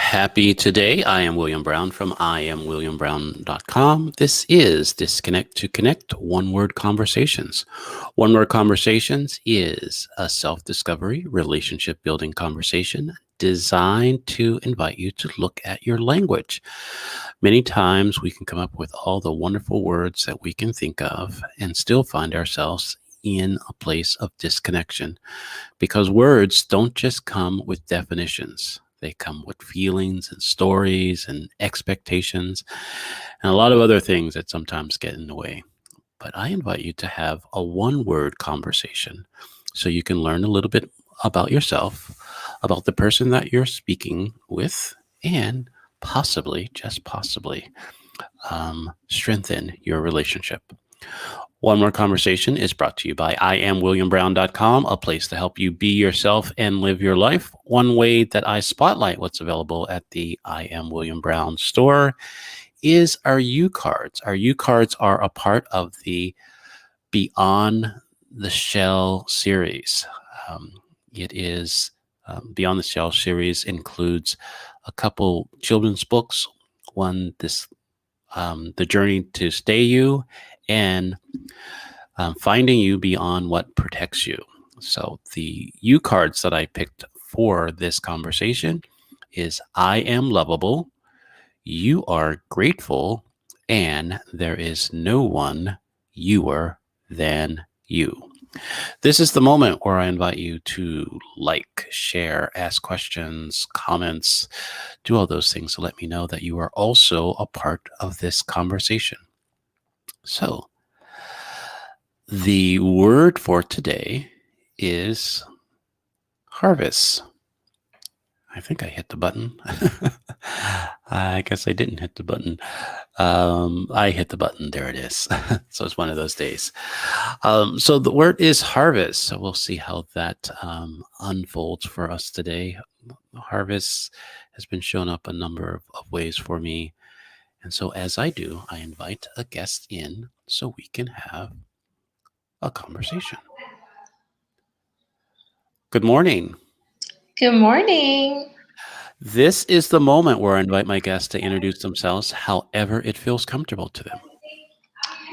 Happy today. I am William Brown from IamWilliamBrown.com. This is Disconnect to Connect One Word Conversations. One Word Conversations is a self-discovery, relationship-building conversation designed to invite you to look at your language. Many times we can come up with all the wonderful words that we can think of and still find ourselves in a place of disconnection because words don't just come with definitions. They come with feelings and stories and expectations and a lot of other things that sometimes get in the way. But I invite you to have a one-word conversation so you can learn a little bit about yourself, about the person that you're speaking with, and possibly, just possibly, strengthen your relationship. One More Conversation is brought to you by IamWilliamBrown.com, a place to help you be yourself and live your life. One way that I spotlight what's available at the I Am William Brown store is our U cards. Our U cards are a part of the Beyond the Shell series. It is Beyond the Shell series includes a couple children's books, one The Journey to Stay You, and Finding You Beyond What Protects You. So the U cards that I picked for this conversation is I am lovable, you are grateful, and there is no one newer than you. This is the moment where I invite you to like, share, ask questions, comments, do all those things to let me know that you are also a part of this conversation. So, the word for today is harvest. I think I hit the button. I guess I didn't hit the button. I hit the button. There it is. So it's one of those days. So the word is harvest. So we'll see how that unfolds for us today. Harvest has been shown up a number of ways for me. And so as I do, I invite a guest in so we can have a conversation. Good morning. Good morning. This is the moment where I invite my guests to introduce themselves however it feels comfortable to them.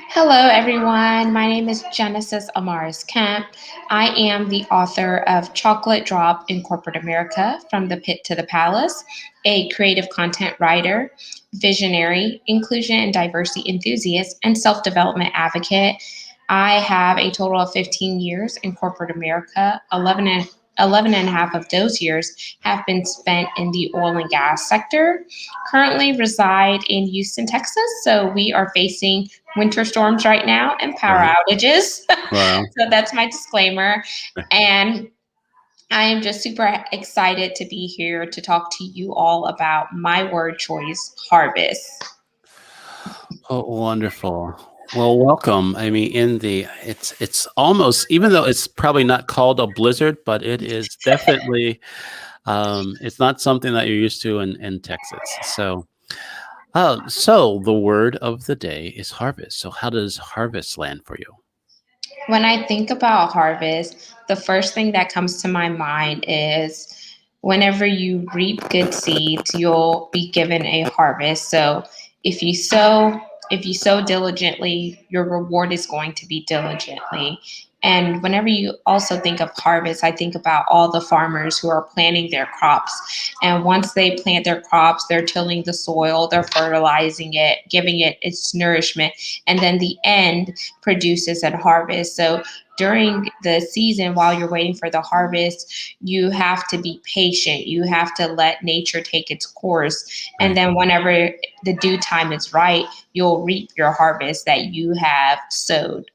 Hello, everyone. My name is Genesis Amaris Kemp. I am the author of Chocolate Drop in Corporate America From the Pit to the Palace, a creative content writer, visionary, inclusion and diversity enthusiast, and self development advocate. I have a total of 15 years in corporate America. 11 and a half of those years have been spent in the oil and gas sector. Currently reside in Houston, Texas. So we are facing winter storms right now and power Right. outages. Wow. So that's my disclaimer. And I am just super excited to be here to talk to you all about my word choice, harvest. Oh, wonderful. Well, welcome. I mean, it's almost, even though it's probably not called a blizzard, but it is definitely it's not something that you're used to in Texas. So the word of the day is harvest. So how does harvest land for you? When I think about harvest, the first thing that comes to my mind is whenever you reap good seeds, you'll be given a harvest. So if you sow, if you sow diligently, your reward is going to be diligently. And whenever you also think of harvest, I think about all the farmers who are planting their crops. And once they plant their crops, they're tilling the soil, they're fertilizing it, giving it its nourishment. And then the end produces a harvest. So during the season, while you're waiting for the harvest, you have to be patient. You have to let nature take its course. And Right. then, whenever the due time is right, you'll reap your harvest that you have sowed.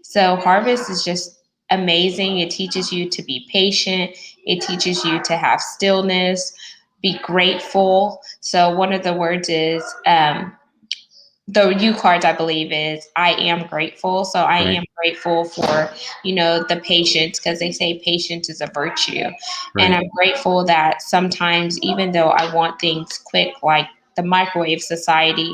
So, harvest is just amazing. It teaches you to be patient, it teaches you to have stillness, be grateful. So, one of the words is the U cards, I believe, is I am grateful. So I Right. am grateful for, the patience, because they say patience is a virtue. And Right. I'm grateful that sometimes, even though I want things quick, like the microwave society,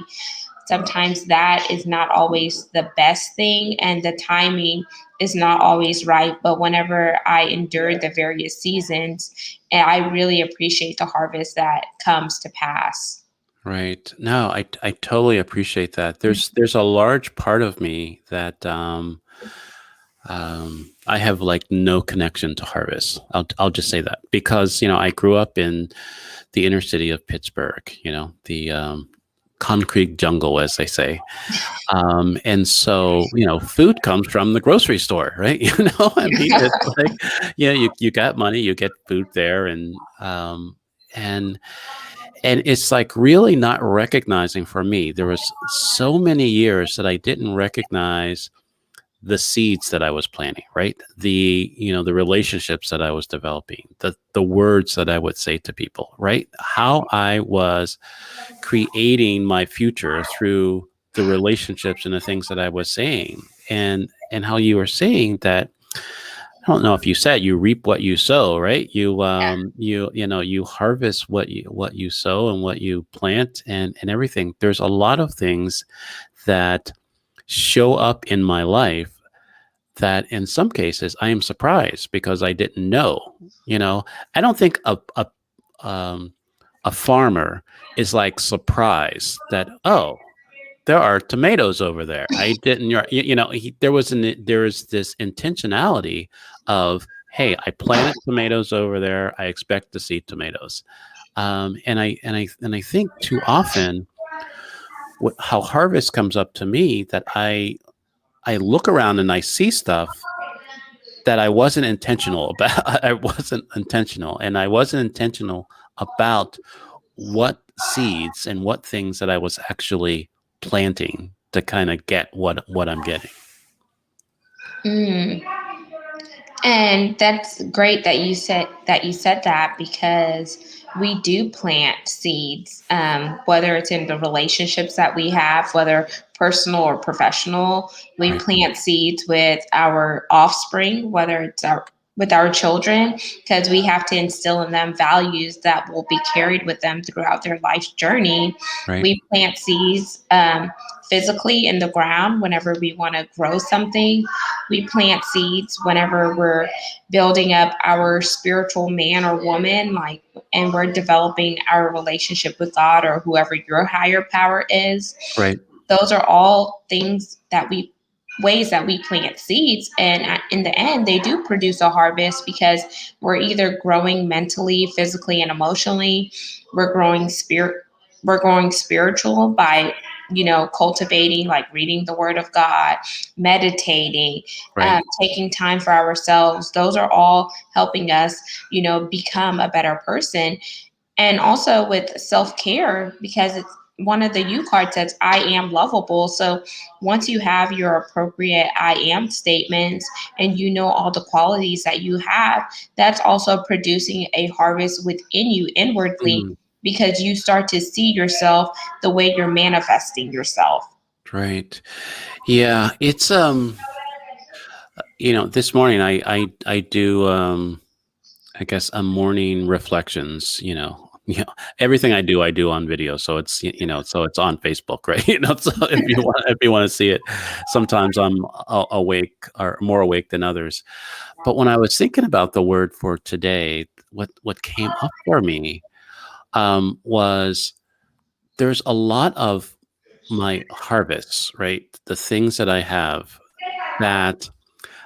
sometimes that is not always the best thing. And the timing is not always right, but whenever I endure the various seasons, and I really appreciate the harvest that comes to pass. Right. No, I totally appreciate that. There's a large part of me that I have like no connection to harvest. I'll just say that because I grew up in the inner city of Pittsburgh. The concrete jungle, as they say. And so, food comes from the grocery store, right? I mean, it's like, yeah, you got money, you get food there, and it's like really not recognizing for me. There was so many years that I didn't recognize the seeds that I was planting, right? The relationships that I was developing, the words that I would say to people, right? How I was creating my future through the relationships and the things that I was saying, and how you were saying that. I don't know if you said you reap what you sow, right? You harvest what you sow and what you plant and everything. There's a lot of things that show up in my life that in some cases I am surprised because I didn't know. I don't think um, a farmer is like surprised that, oh, there are tomatoes over there. I didn't, there was this intentionality of, hey, I planted tomatoes over there. I expect to see tomatoes. And I think too often how harvest comes up to me that I look around and I see stuff that I wasn't intentional about. I wasn't intentional, and I wasn't intentional about what seeds and what things that I was actually planting to kind of get what I'm getting. Mm. And that's great that you said that because we do plant seeds, whether it's in the relationships that we have, whether personal or professional. We Right, plant seeds with our offspring, whether it's our with our children, because we have to instill in them values that will be carried with them throughout their life journey. right, We plant seeds physically in the ground whenever we want to grow something. We plant seeds whenever we're building up our spiritual man or woman, like, and we're developing our relationship with God or whoever your higher power is. right, Those are all things that we ways that we plant seeds, and in the end they do produce a harvest because we're either growing mentally, physically, and emotionally. we're growing spirit we're growing spiritual by cultivating, like reading the word of God, meditating, right, taking time for ourselves. Those are all helping us become a better person. And also with self-care, because it's one of the U cards says I am lovable. So once you have your appropriate I am statements and you know all the qualities that you have, that's also producing a harvest within you inwardly, mm, because you start to see yourself the way you're manifesting yourself. right. Yeah, it's this morning I do I guess a morning reflections. Everything I do on video, so so it's on Facebook, right? So if you want to see it, sometimes I'm awake or more awake than others. But when I was thinking about the word for today, what came up for me was there's a lot of my harvests, right? The things that I have that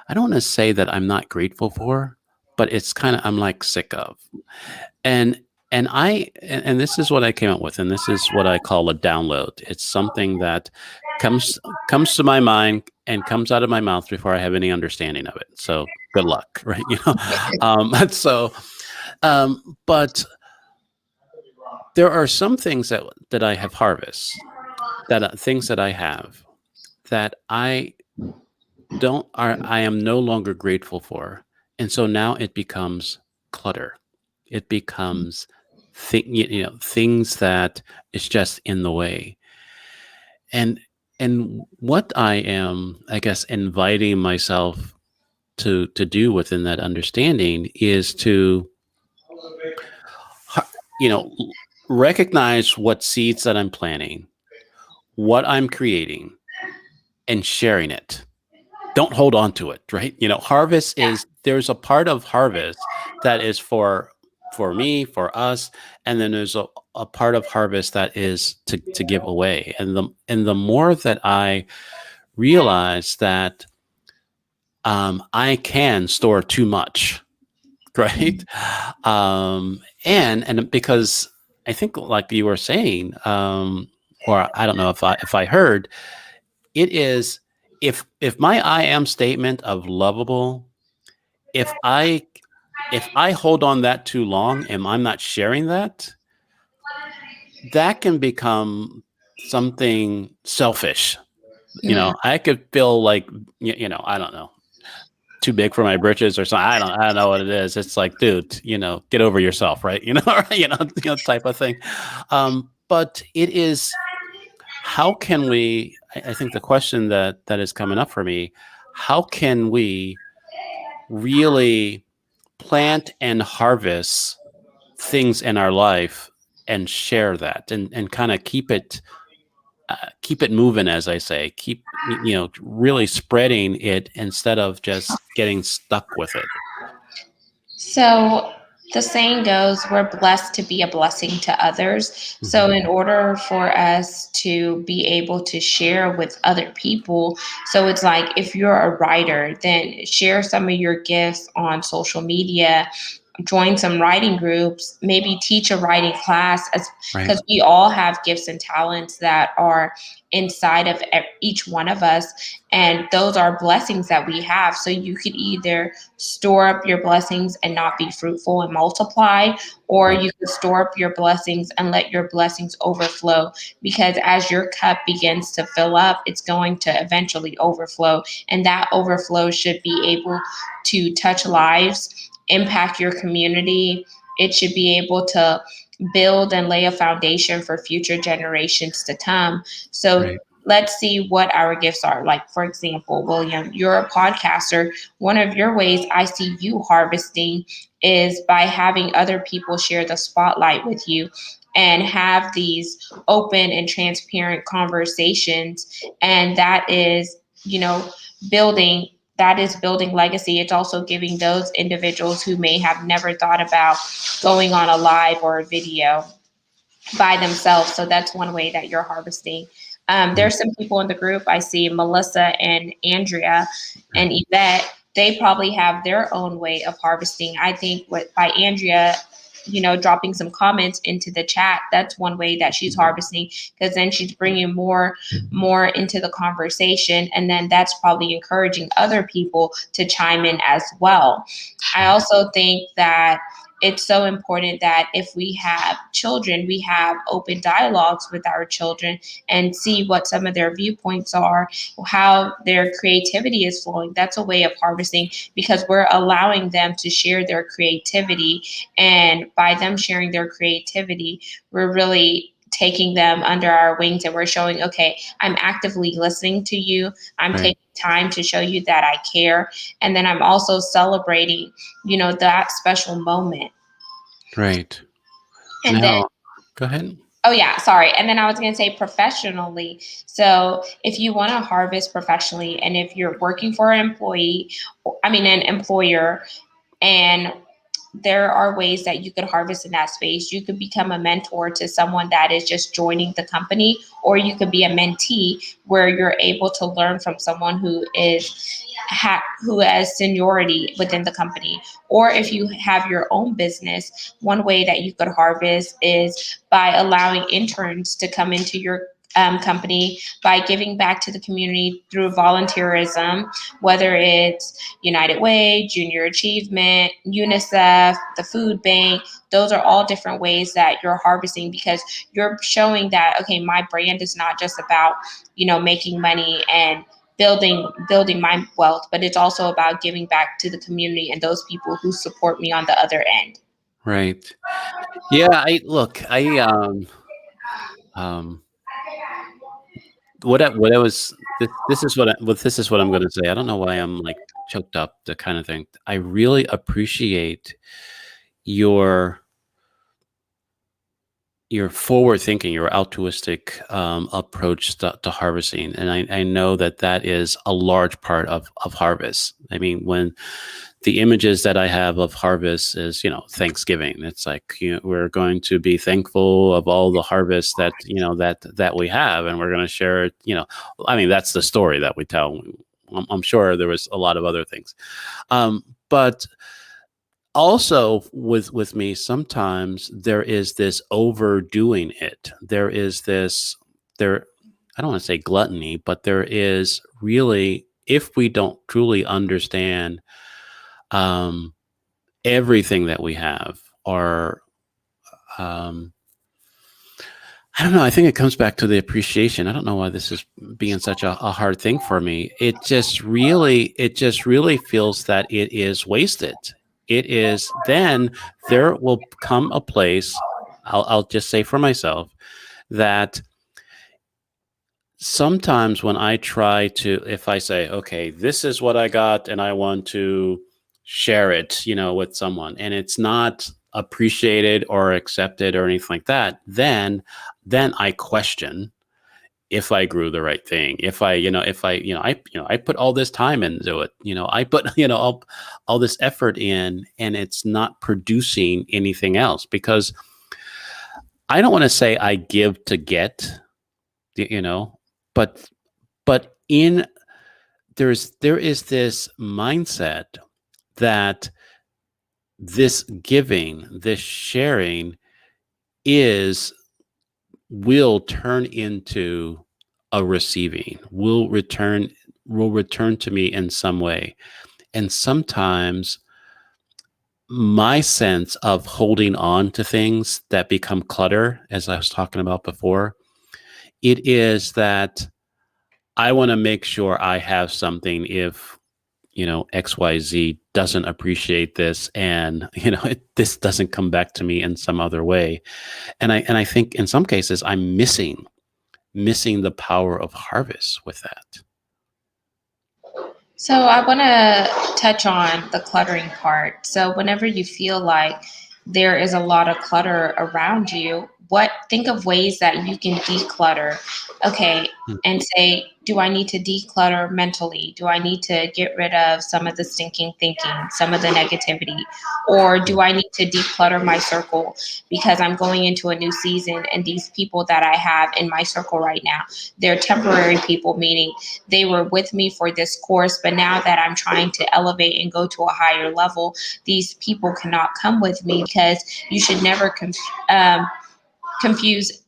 I don't want to say that I'm not grateful for, but it's kind of I'm like sick of. And and this is what I came up with, and this is what I call a download. It's something that comes comes to my mind and comes out of my mouth before I have any understanding of it. So good luck, right? So but there are some things that I have harvest that things that I have that I am no longer grateful for. And so now it becomes clutter. It becomes things that is just in the way. And what I am, I guess, inviting myself to do within that understanding is to you know recognize what seeds that I'm planting, what I'm creating, and sharing it. don't hold on to it, right? Harvest Yeah. is, there's a part of harvest that is for me, for us, and then there's a part of harvest that is to give away. And the more that I realize that I can store too much, right? And because I think, like you were saying, or I don't know if I heard, it is, if my I am statement of lovable, if I hold on that too long and I'm not sharing that, that can become something selfish. Mm. I could feel like, I don't know, too big for my britches or something. I don't know what it is. It's like, dude, get over yourself, right? Type of thing. But it is, how can we, I think the question that is coming up for me, how can we really plant and harvest things in our life and share that, and kind of keep it moving, as I say, keep, really spreading it instead of just getting stuck with it. So the saying goes, we're blessed to be a blessing to others. So, Mhm. in order for us to be able to share with other people, so it's like if you're a writer, then share some of your gifts on social media, join some writing groups, maybe teach a writing class, as Right. because we all have gifts and talents that are inside of each one of us, and those are blessings that we have. So you could either store up your blessings and not be fruitful and multiply, or Right. you could store up your blessings and let your blessings overflow, because as your cup begins to fill up, it's going to eventually overflow, and that overflow should be able to touch lives, impact your community. It should be able to build and lay a foundation for future generations to come. So Right. let's see what our gifts are. Like, for example, William, you're a podcaster. One of your ways I see you harvesting is by having other people share the spotlight with you and have these open and transparent conversations. And that is, you know, building that is building legacy. It's also giving those individuals who may have never thought about going on a live or a video by themselves. So that's one way that you're harvesting. Right. There's some people in the group. I see Melissa and Andrea and Right. Yvette. They probably have their own way of harvesting. I think what by Andrea, dropping some comments into the chat, that's one way that she's harvesting, because then she's bringing more into the conversation, and then that's probably encouraging other people to chime in as well. I Right. also think that it's so important that if we have children, we have open dialogues with our children and see what some of their viewpoints are, how their creativity is flowing. That's a way of harvesting, because we're allowing them to share their creativity. And by them sharing their creativity, we're really taking them under our wings, and we're showing, okay, I'm actively listening to you. I'm Right. taking time to show you that I care. And then I'm also celebrating, that special moment. Right. And then, Now, go ahead. oh yeah, sorry. And then I was going to say professionally. So if you want to harvest professionally, and if you're working for an employee, an employer, and there are ways that you could harvest in that space. You could become a mentor to someone that is just joining the company, or you could be a mentee where you're able to learn from someone who has seniority within the company. Or if you have your own business, one way that you could harvest is by allowing interns to come into your company, by giving back to the community through volunteerism, whether it's United Way, Junior Achievement, UNICEF, the food bank. Those are all different ways that you're harvesting, because you're showing that, okay, my brand is not just about, making money and building my wealth, but it's also about giving back to the community and those people who support me on the other end. Right. Yeah. Um, what I was, this is this is what I'm going to say. I don't know why I'm like choked up, the kind of thing. I really appreciate your your forward thinking, your altruistic approach to harvesting. And I know that that is a large part of harvest. I mean, when the images that I have of harvest is, Thanksgiving. It's like, we're going to be thankful of all the harvest that, that we have, and we're going to share it. I mean, that's the story that we tell. I'm sure there was a lot of other things. But also with me, sometimes there is this overdoing it. There is this, there, I don't want to say gluttony, but there is really, if we don't truly understand um, everything that we have, or um, I don't know. I think it comes back to the appreciation. I don't know why this is being such a hard thing for me. It just really feels that it is wasted. It is. Then there will come a place. I'll just say for myself that sometimes when I try to, if I say, okay, this is what I got, and I want to share it, with someone, and it's not appreciated or accepted or anything like that, then I question if I grew the right thing. If I, if I, I put all this time into it, I put, all this effort in, and it's not producing anything else, because I don't want to say I give to get, you know, but in there is this mindset that this giving, this sharing is will turn into a receiving, will return to me in some way. And sometimes my sense of holding on to things that become clutter, as I was talking about before, it is that I want to make sure I have something if XYZ doesn't appreciate this, and this doesn't come back to me in some other way. And I think in some cases I'm missing the power of harvest with that. So I want to touch on the cluttering part. So whenever you feel like there is a lot of clutter around you, what think of ways that you can declutter. Okay, Mm. and say, do I need to declutter mentally? Do I need to get rid of some of the stinking thinking, some of the negativity? Or do Mm. I need to declutter my circle because I'm going into a new season and these people that I have in my circle right now, they're temporary people, meaning they were with me for this course, but now that I'm trying to elevate and go to a higher level, these people cannot come with me because you should never confuse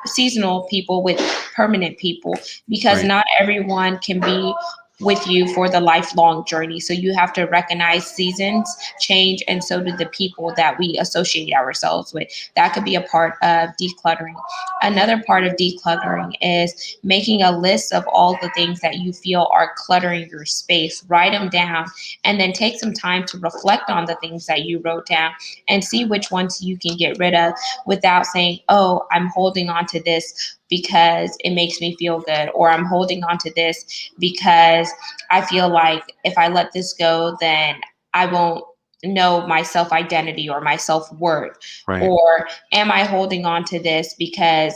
seasonal people with permanent people, because Right. not everyone can be with you for the lifelong journey. So you have to recognize seasons change, and so do the people that we associate ourselves with. That could be a part of decluttering. Another part of decluttering is making a list of all the things that you feel are cluttering your space. Write them down, and then take some time to reflect on the things that you wrote down and see which ones you can get rid of without saying, oh, I'm holding on to this because it makes me feel good, or I'm holding on to this because I feel like if I let this go, then I won't know my self identity or my self worth. Right. Or am I holding on to this because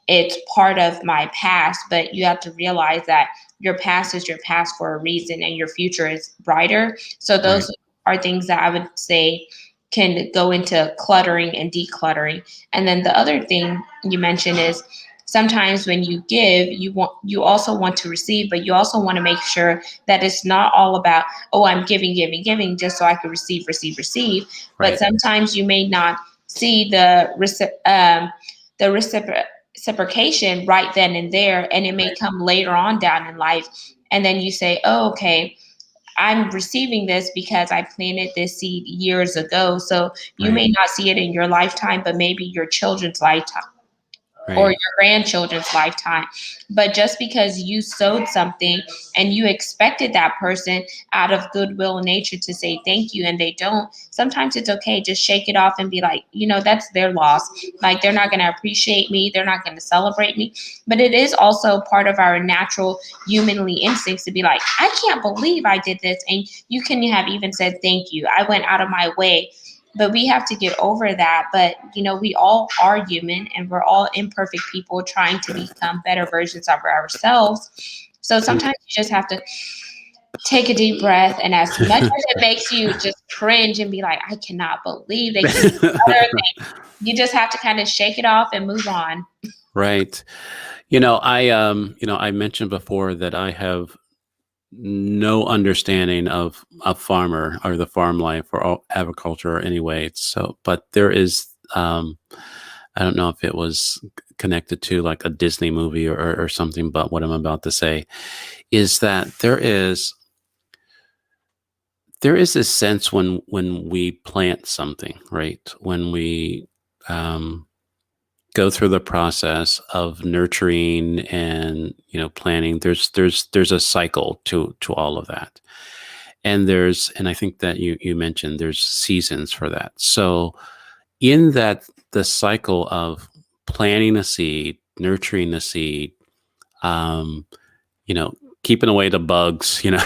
it's part of my past? But you have to realize that your past is your past for a reason and your future is brighter. So Right. those are things that I would say can go into cluttering and decluttering. And then the other thing you mentioned is sometimes when you give, you also want to receive, but you also want to make sure that it's not all about, oh, I'm giving just so I can receive. But Right. sometimes you may not see the reciprocation right then and there, and it may Right. come later on down in life. And then you say, oh, okay, I'm receiving this because I planted this seed years ago. So you Right. may not see it in your lifetime, but maybe your children's lifetime or Right. your grandchildren's lifetime. But just because you sowed something and you expected that person out of goodwill nature to say thank you and they don't, sometimes it's okay. Just shake it off and be like, that's their loss. Like, they're not going to appreciate me. They're not going to celebrate me. But it is also part of our natural humanly instincts to be like, I can't believe I did this. And you can have even said thank you. I went out of my way but we have to get over that. But we all are human, and we're all imperfect people trying to become better versions of ourselves. So sometimes you just have to take a deep breath, and as much as it makes you just cringe and be like, I cannot believe they can do better, you just have to kind of shake it off and move on. Right. I mentioned before that I have no understanding of a farmer or the farm life or agriculture anyway. So, but there is, I don't know if it was connected to like a Disney movie or something, but what I'm about to say is that there is this sense when we plant something, right? When we um, go through the process of nurturing and planting, there's a cycle to all of that, and I think that you mentioned there's seasons for that. So in that, the cycle of planting a seed, nurturing the seed, um, you know, keeping away the bugs, to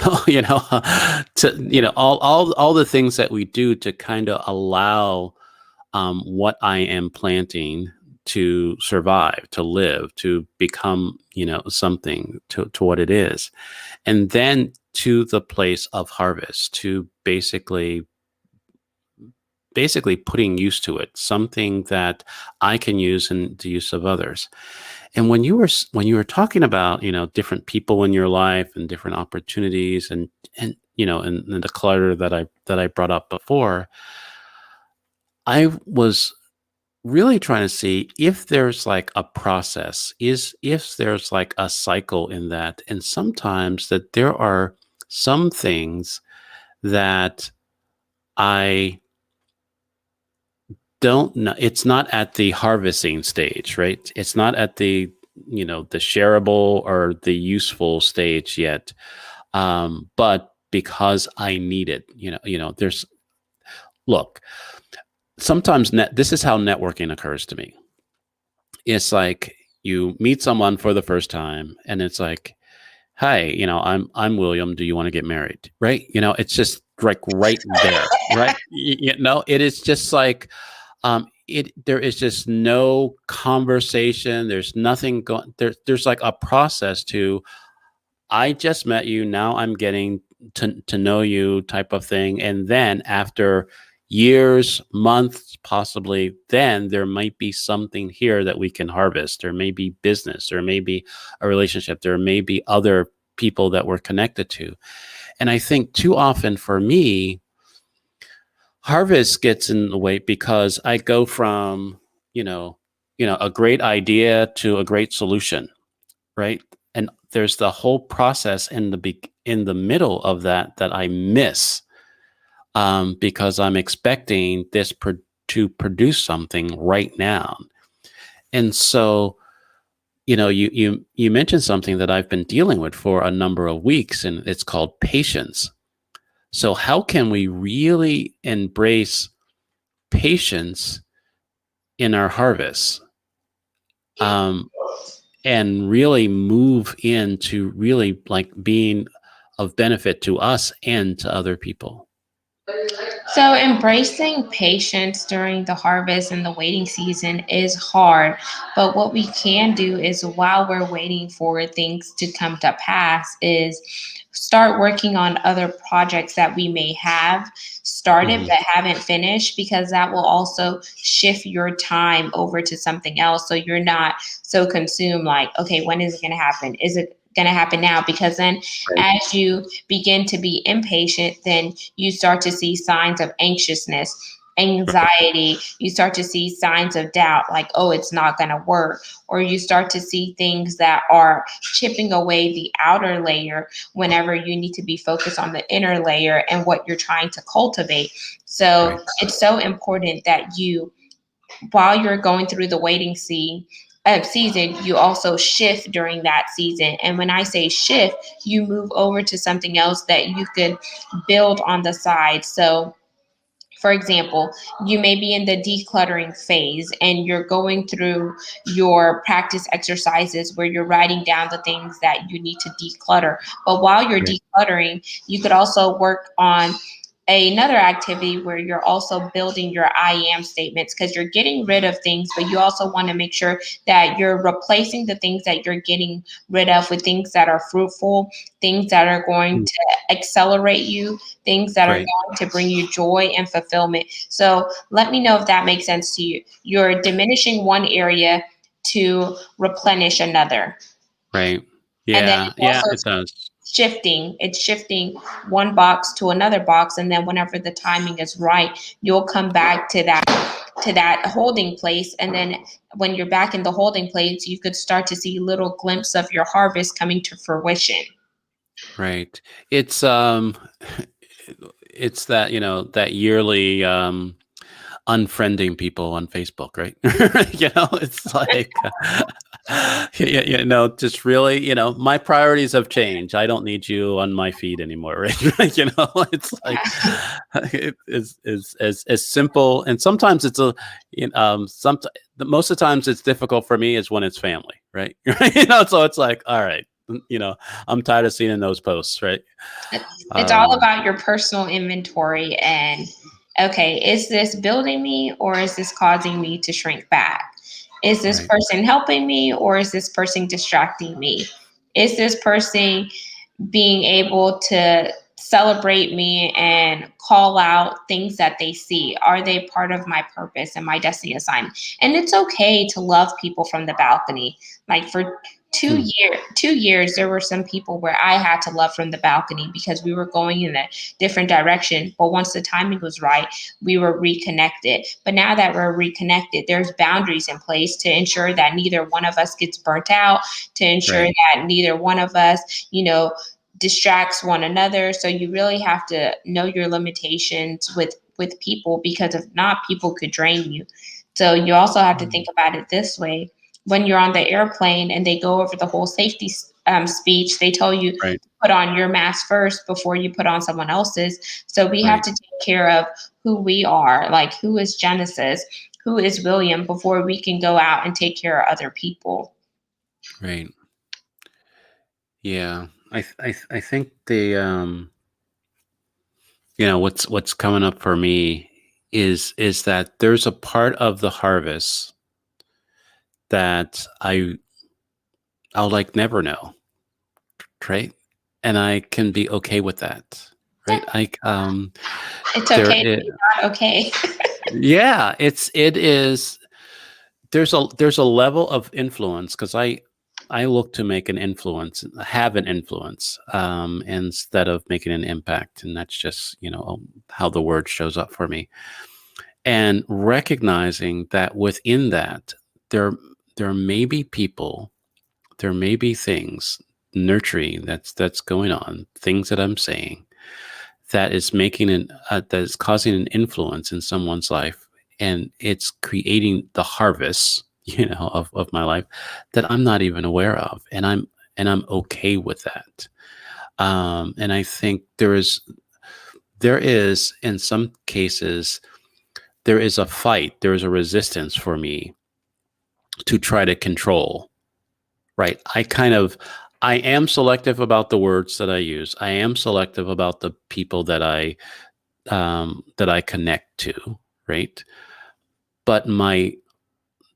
all the things that we do to kind of allow what I am planting to survive, to live, to become, something to what it is, and then to the place of harvest, to basically putting use to it, something that I can use in the use of others. And when you were talking about different people in your life and different opportunities and the clutter that I brought up before, I was really trying to see if there's like a process, is if there's like a cycle in that, and sometimes that there are some things that I don't know. It's not at the harvesting stage, right? It's not at the shareable or the useful stage yet. But because I need it, there's look, sometimes this is how networking occurs to me. It's like you meet someone for the first time and it's like, hi, I'm William, do you want to get married? Right? It's just like right there, right? It is just like there is just no conversation. There's nothing going there's like a process to, I just met you, now I'm getting to know you type of thing. And then after years, months, possibly, then there might be something here that we can harvest. There may be business, there may be a relationship, there may be other people that we're connected to. And I think too often for me, harvest gets in the way because I go from, a great idea to a great solution, right? And there's the whole process in the middle of that I miss, because I'm expecting to produce something right now. And so, you mentioned something that I've been dealing with for a number of weeks, and it's called patience. So how can we really embrace patience in our harvest? And really move into really like being of benefit to us and to other people. So, embracing patience during the harvest and the waiting season is hard. But what we can do is, while we're waiting for things to come to pass, is start working on other projects that we may have started Hmm. but haven't finished, because that will also shift your time over to something else. So you're not so consumed, like, okay, when is it going to happen? Is it going to happen now? Because then, Right. as you begin to be impatient, then you start to see signs of anxiousness, anxiety. You start to see signs of doubt, like, oh, it's not going to work. Or you start to see things that are chipping away the outer layer whenever you need to be focused on the inner layer and what you're trying to cultivate. So Right. it's so important that you, while you're going through the season, you also shift during that season. And when I say shift, you move over to something else that you could build on the side. So, for example, you may be in the decluttering phase and you're going through your practice exercises where you're writing down the things that you need to declutter. But while you're Right. decluttering, you could also work on another activity where you're also building your I am statements, because you're getting rid of things, but you also want to make sure that you're replacing the things that you're getting rid of with things that are fruitful, things that are going Mm. to accelerate you, things that are Right. going to bring you joy and fulfillment. So let me know if that makes sense to you. You're diminishing one area to replenish another. Right. And then Yeah. it's Yeah, also it does. shifting one box to another box, and then whenever the timing is right, you'll come back to that holding place, and then when you're back in the holding place, you could start to see little glimpses of your harvest coming to fruition. Right. It's it's that, that yearly unfriending people on Facebook, right? It's like, just really, my priorities have changed. I don't need you on my feed anymore, right? It's like, it is as simple. And sometimes it's most of the times it's difficult for me is when it's family, right? So it's like, all right, I'm tired of seeing those posts, right? It's all Um, about your personal inventory and, okay, is this building me or is this causing me to shrink back? Is this right, person helping me or is this person distracting me? Is this person being able to celebrate me and call out things that they see? Are they part of my purpose and my destiny assignment? And it's okay to love people from the balcony. Like for hmm, 2 years, there were some people where I had to love from the balcony because we were going in a different direction. But once the timing was right, we were reconnected. But now that we're reconnected, there's boundaries in place to ensure that neither one of us gets burnt out, to ensure right, that neither one of us, distracts one another. So you really have to know your limitations with people, because if not, people could drain you. So you also have to think mm, about it this way: when you're on the airplane and they go over the whole safety speech, they tell you to right, put on your mask first before you put on someone else's. So we have right, to take care of who we are, like who is Genesis, who is William, before we can go out and take care of other people. right. Yeah, I think what's coming up for me is that there's a part of the harvest that I'll like never know, right? And I can be okay with that, right? It's There okay to is, be not okay. yeah, it is. There's a level of influence because I look to make an influence, have an influence, instead of making an impact, and that's just how the word shows up for me. And recognizing that within that, there there may be people, there may be things, nurturing that's going on, things that I'm saying that is making that is causing an influence in someone's life, and it's creating the harvest, of my life that I'm not even aware of, and I'm okay with that. And I think there is in some cases there is a fight, there is a resistance for me to try to control, right? I am selective about the words that I use. I am selective about the people that I connect to, right? But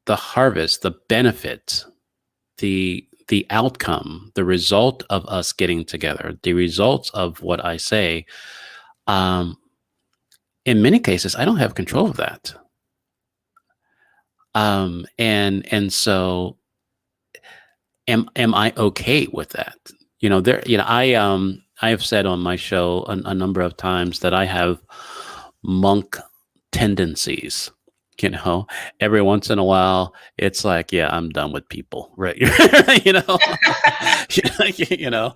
the harvest, the benefit, the outcome, the result of us getting together, the results of what I say, um, in many cases, I don't have control of that. And so am I okay with that? I have said on my show a number of times that I have monk tendencies. You know, every once in a while, it's like, yeah, I'm done with people, right? you know, you know,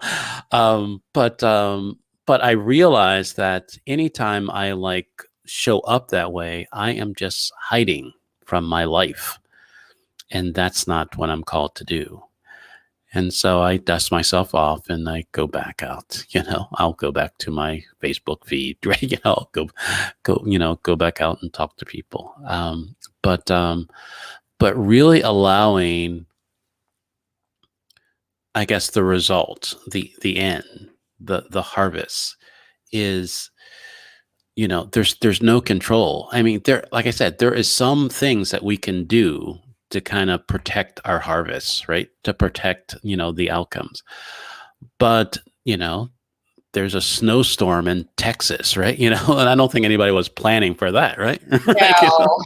but I realize that anytime I like show up that way, I am just hiding from my life, and that's not what I'm called to do. And so I dust myself off and I go back out. I'll go back to my Facebook feed, right? I'll go back out and talk to people. But but really allowing, I guess, the result, the end, the harvest is, there's no control. I mean, like I said, there is some things that we can do to kind of protect our harvests, right? To protect, the outcomes. But, there's a snowstorm in Texas, right? And I don't think anybody was planning for that, right? Like, No,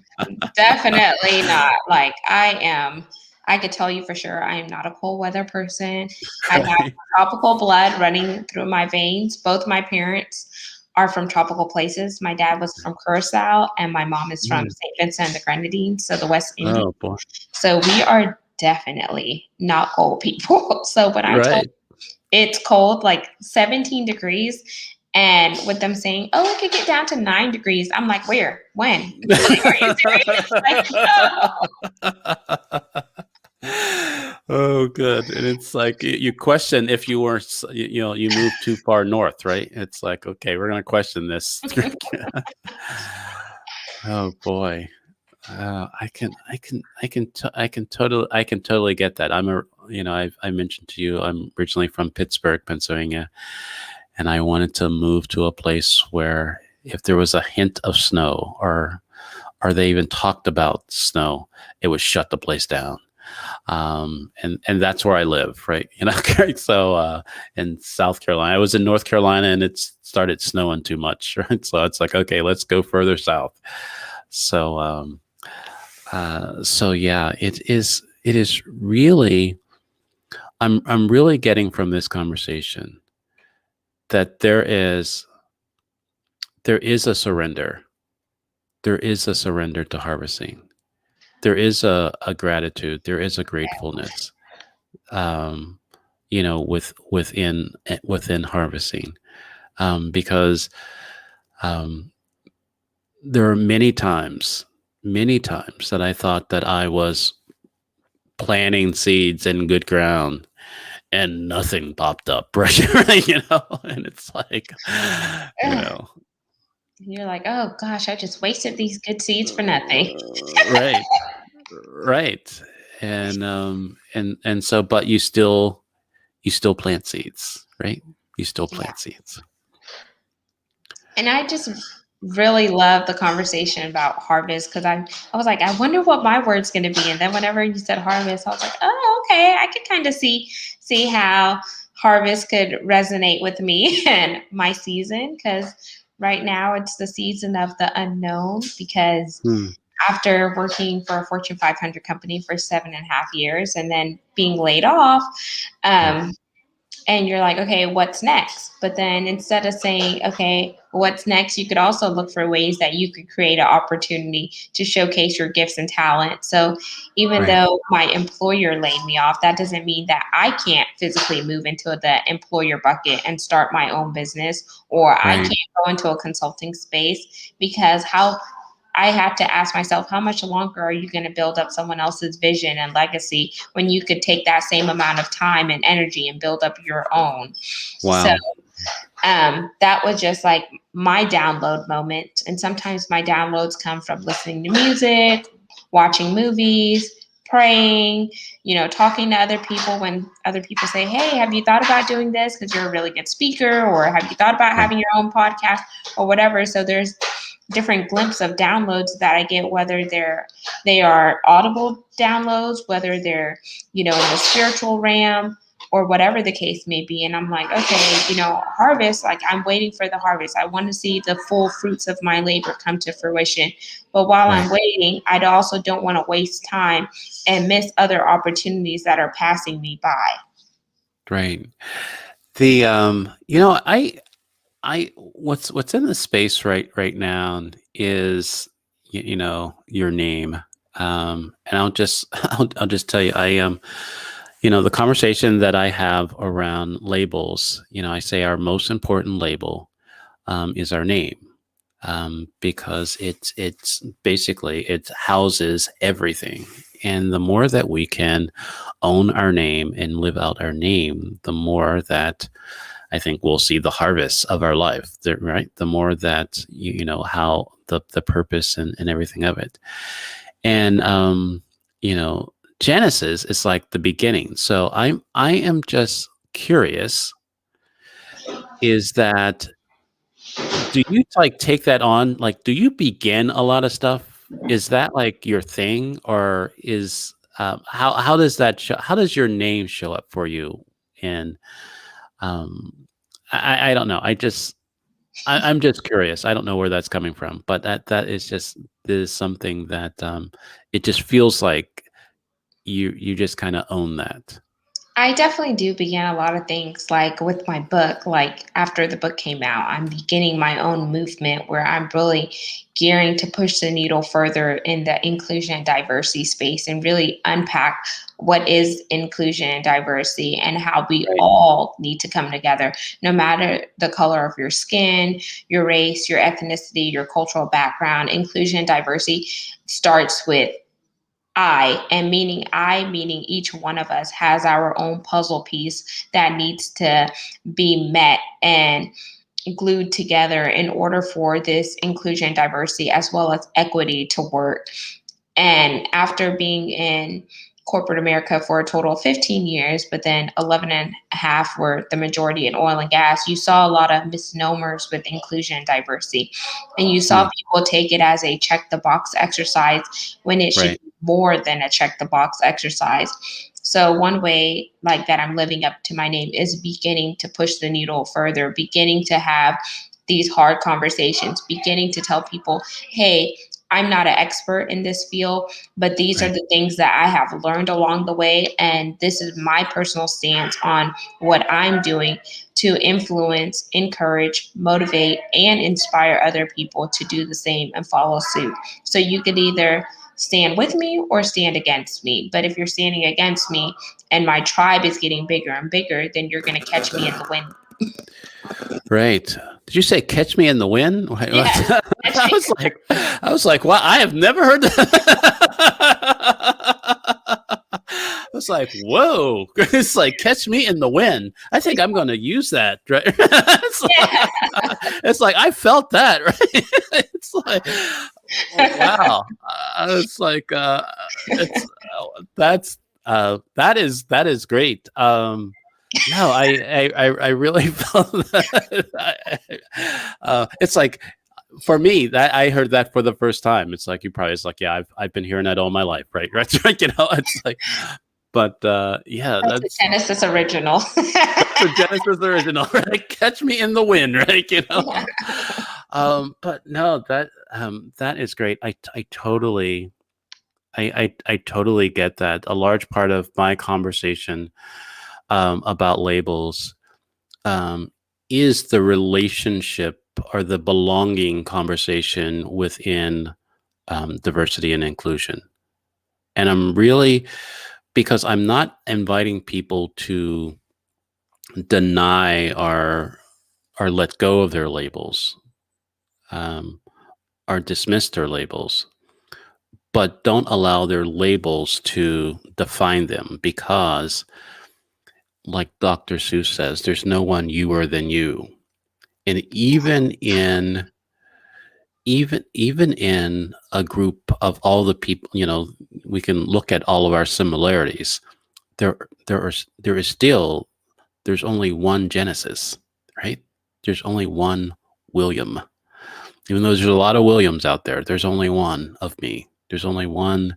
definitely not. Like I could tell you for sure I am not a cold weather person. I have right. tropical blood running through my veins. Both my parents are from tropical places. My dad was from Curacao and my mom is from Mm. St. Vincent and the Grenadines, so the West Indies. Oh boy. So we are definitely not cold people. So when I told Right. it's cold, like 17 degrees. And with them saying, oh, it could get down to 9 degrees. I'm like, where? When? Like, are you serious? Like, no. Oh, good. And it's like you question if you were, you moved too far north, right? It's like, okay, we're going to question this. Oh boy. I can totally get that. I mentioned to you, I'm originally from Pittsburgh, Pennsylvania, and I wanted to move to a place where if there was a hint of snow or they even talked about snow, it would shut the place down. And that's where I live, right? So in South Carolina, I was in North Carolina and it started snowing too much, right? So it's like, okay, let's go further south. So yeah, it is really, I'm really getting from this conversation that there is a surrender. There is a surrender to harvesting. There is a gratitude. There is a gratefulness. Um, within harvesting, because um, there are many times that I thought that I was planting seeds in good ground and nothing popped up, right? And it's like, you Ugh. know, You're like, oh gosh, I just wasted these good seeds for nothing. right, right, and so, but you still plant seeds, right? You still Yeah. plant seeds. And I just really love the conversation about harvest because I was like, I wonder what my word's gonna be. And then whenever you said harvest, I was like, oh, okay, I could kind of see how harvest could resonate with me and my season because right now it's the season of the unknown because Hmm. after working for a Fortune 500 company for 7.5 years and then being laid off, Right, um, and you're like, okay, what's next? But then instead of saying, okay, what's next, you could also look for ways that you could create an opportunity to showcase your gifts and talent. So even right, though my employer laid me off, that doesn't mean that I can't physically move into the employer bucket and start my own business, or I right, can't go into a consulting space because how I had to ask myself, how much longer are you going to build up someone else's vision and legacy when you could take that same amount of time and energy and build up your own? So wow, that was just like my download moment. And sometimes my downloads come from listening to music, watching movies, praying, talking to other people when other people say, hey, have you thought about doing this? Because you're a really good speaker, or have you thought about right, having your own podcast or whatever? So there's different glimpses of downloads that I get, whether they are audible downloads, whether they're, in the spiritual realm or whatever the case may be. And I'm like, okay, harvest, like I'm waiting for the harvest. I want to see the full fruits of my labor come to fruition. But while right, I'm waiting, I also don't want to waste time and miss other opportunities that are passing me by. right. The what's in the space right now is your name, and I'll just tell you, the conversation that I have around labels, I say our most important label is our name, because it's basically it houses everything, and the more that we can own our name and live out our name, the more that I think we'll see the harvest of our life, right? The more that how the purpose and everything of it, and Genesis is like the beginning. So I am just curious, is that do you like take that on? Like, do you begin a lot of stuff? Is that like your thing, or is how does that show? How does your name show up for you? And um, I don't know. I'm just curious. I don't know where that's coming from, but that is just is something that it just feels like you just kind of own that. I definitely do begin a lot of things like with my book. Like after the book came out, I'm beginning my own movement where I'm really gearing to push the needle further in the inclusion and diversity space and really unpack what is inclusion and diversity and how we Right. all need to come together, no matter the color of your skin, your race, your ethnicity, your cultural background. Inclusion and diversity starts with I, meaning each one of us has our own puzzle piece that needs to be met and glued together in order for this inclusion and diversity as well as equity to work. And after being in corporate America for a total of 15 years, but then 11 and a half were the majority in oil and gas, you saw a lot of misnomers with inclusion and diversity. And you saw Mm, people take it as a check the box exercise when it should right. be more than a check the box exercise. So one way like that I'm living up to my name is beginning to push the needle further, beginning to have these hard conversations, beginning to tell people, hey, I'm not an expert in this field, but these are Right. the things that I have learned along the way. And this is my personal stance on what I'm doing to influence, encourage, motivate, and inspire other people to do the same and follow suit. So you could either stand with me or stand against me. But if you're standing against me and my tribe is getting bigger and bigger, then you're going to catch me in the wind. Right. Did you say "Catch Me in the Wind"? Wait, Yeah. what? I was like, wow, I have never heard that. I was like, whoa! It's like "Catch Me in the Wind." I think I'm going to use that. Right? Yeah. It's like I felt that. Right? It's like, oh, wow. It's like it's that's that is great. No, I really felt that. It's like for me that I heard that for the first time. It's like you probably it's like yeah I've been hearing that all my life, right? Right, you know. It's like, but yeah, That's a Genesis original. that's a Genesis original, right? Catch me in the wind, right? You know. But no, that is great. I totally I totally get that. A large part of my conversation about labels um, is the relationship or the belonging conversation within diversity and inclusion. And I'm really, because I'm not inviting people to deny or let go of their labels um, or dismiss their labels, but don't allow their labels to define them because, like Dr. Seuss says, there's no one youer than you. And even in a group of all the people, we can look at all of our similarities. There there is still there's only one Genesis, right? There's only one William. Even though there's a lot of Williams out there, there's only one of me. There's only one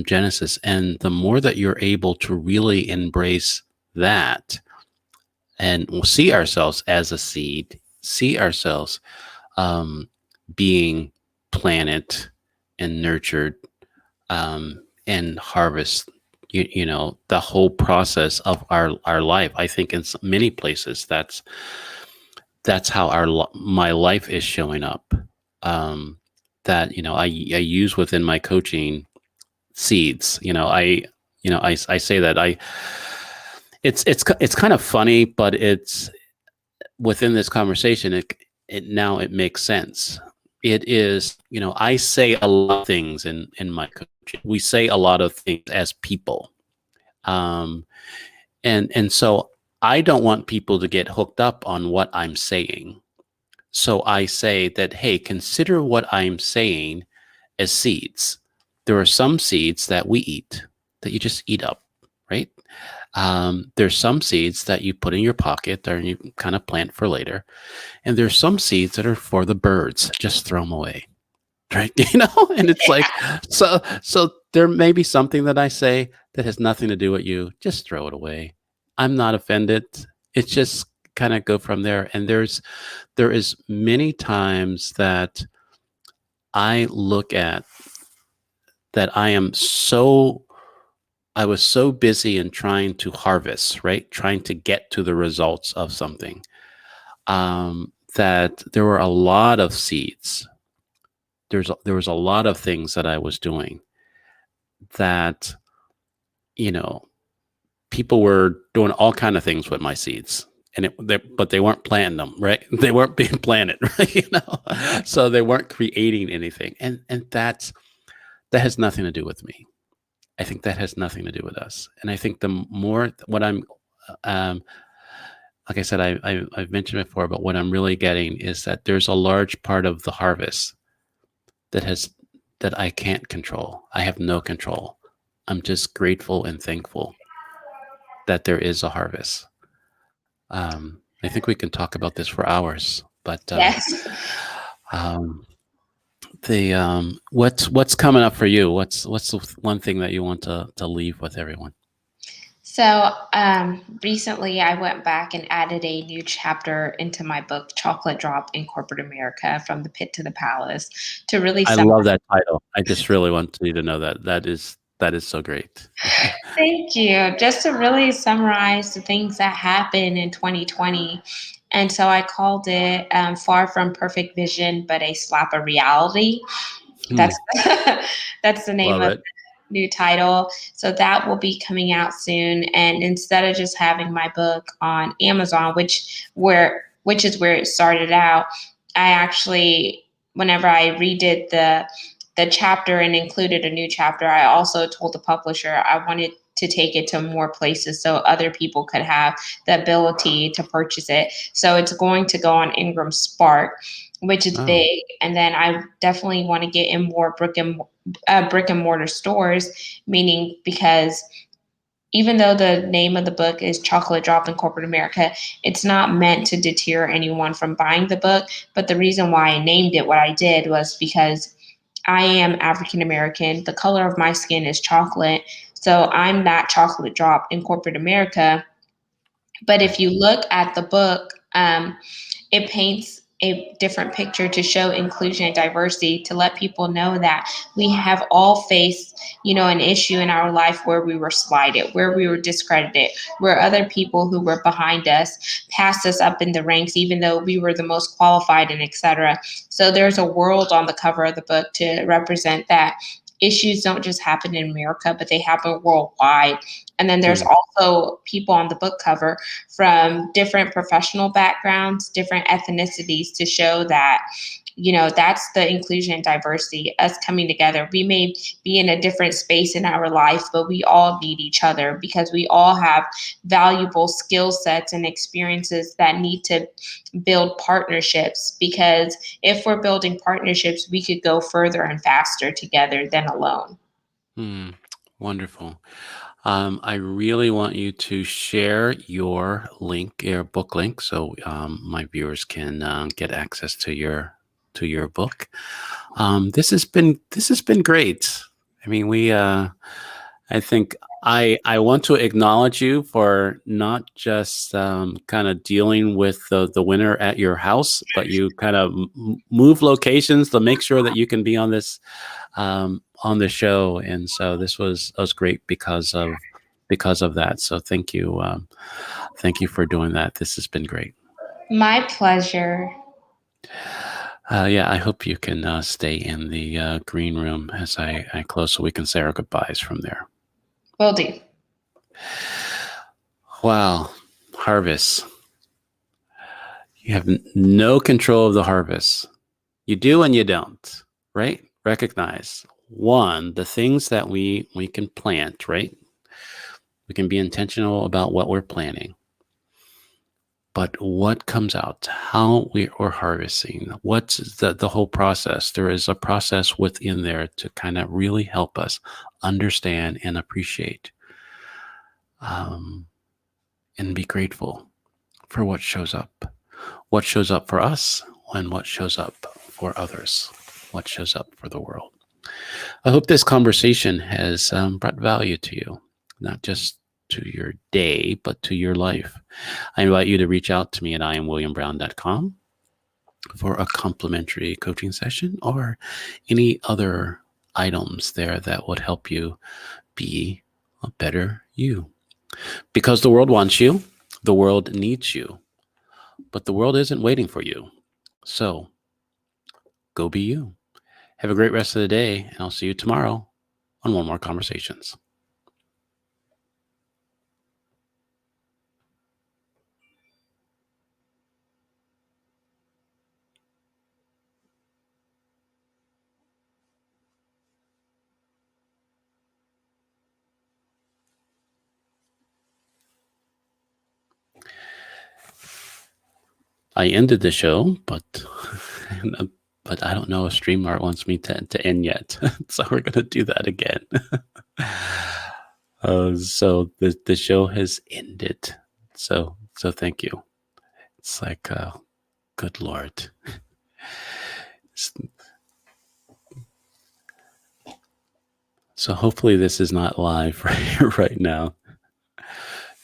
Genesis. And the more that you're able to really embrace that and see ourselves as a seed, see ourselves um, being planted and nurtured and harvest, the whole process of our life. I think in many places that's how my life is showing up. Um, that I use within my coaching seeds. I say that it's kind of funny, but it's within this conversation. It makes sense. It is, I say a lot of things in my coaching. We say a lot of things as people, um, and so I don't want people to get hooked up on what I'm saying. So I say that, hey, consider what I'm saying as seeds. There are some seeds that we eat that you just eat up, right? There's some seeds that you put in your pocket or you kind of plant for later. And there's some seeds that are for the birds. Just throw them away. Right. And it's like, so there may be something that I say that has nothing to do with you. Just throw it away. I'm not offended. It's just kind of go from there. And there is many times that I look at that I was so busy in trying to harvest, right? Trying to get to the results of something, that there were a lot of seeds. There was a lot of things that I was doing that, you know, people were doing all kind of things with my seeds. And but they weren't planting them, right? They weren't being planted, right? So they weren't creating anything. And that has nothing to do with me. I think that has nothing to do with us. And I think the more what I'm, um, like I said, I've mentioned before, but what I'm really getting is that there's a large part of the harvest that has that I can't control. I have no control. I'm just grateful and thankful that there is a harvest. I think we can talk about this for hours, but Yes. um, what's coming up for you? What's the one thing that you want to leave with everyone? So recently, I went back and added a new chapter into my book, Chocolate Drop in Corporate America From the Pit to the Palace, to really I summarize. love that title. I just really want you to know that that is so great. Thank you. Just to really summarize the things that happened in 2020. And so I called it Far from Perfect Vision, but a Slap of Reality. Hmm, That's that's the name love of it. the new title. So that will be coming out soon. And instead of just having my book on Amazon, which is where it started out, I actually, whenever I redid the chapter and included a new chapter, I also told the publisher I wanted to take it to more places so other people could have the ability to purchase it. So it's going to go on Ingram Spark, which is Oh, big. And then I definitely want to get in more brick and mortar stores, meaning because even though the name of the book is Chocolate Drop in Corporate America, it's not meant to deter anyone from buying the book. But the reason why I named it what I did was because I am African American. The color of my skin is chocolate. So I'm that chocolate drop in corporate America. But if right. you look at the book, it paints a different picture to show inclusion and diversity, to let people know that we have all faced, an issue in our life where we were slighted, where we were discredited, where other people who were behind us passed us up in the ranks, even though we were the most qualified and etc. So there's a world on the cover of the book to represent that issues don't just happen in America, but they happen worldwide. And then there's Hmm, also people on the book cover from different professional backgrounds, different ethnicities, to show that, that's the inclusion and diversity, us coming together. We may be in a different space in our life, but we all need each other because we all have valuable skill sets and experiences that need to build partnerships. Because if we're building partnerships, we could go further and faster together than alone. hmm. Wonderful. I really want you to share your book link, so my viewers can get access to your book. This has been great. I mean, I think I want to acknowledge you for not just kind of dealing with the winter at your house, but you kind of move locations to make sure that you can be on the show. And so this was great because of that. So thank you for doing that. This has been great. My pleasure. Yeah, I hope you can stay in the green room as I close so we can say our goodbyes from there. Will do. Wow, harvest. You have no control of the harvest. You do and you don't, right? Recognize one, the things that we can plant, right? We can be intentional about what we're planting. But what comes out, how we are harvesting, what's the whole process? There is a process within there to kind of really help us understand and appreciate and be grateful for what shows up. What shows up for us and what shows up for others. What shows up for the world. I hope this conversation has brought value to you, not just to your day, but to your life. I invite you to reach out to me at IamWilliamBrown.com for a complimentary coaching session or any other items there that would help you be a better you. Because the world wants you, the world needs you, but the world isn't waiting for you. So go be you. Have a great rest of the day, and I'll see you tomorrow on One More Conversations. I ended the show, but I don't know if StreamYard wants me to end yet. So we're going to do that again. So the show has ended. So thank you. It's like, good Lord. So hopefully this is not live right now,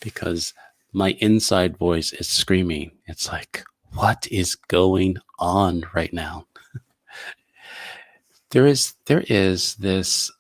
because my inside voice is screaming. It's like, what is going on right now? There is this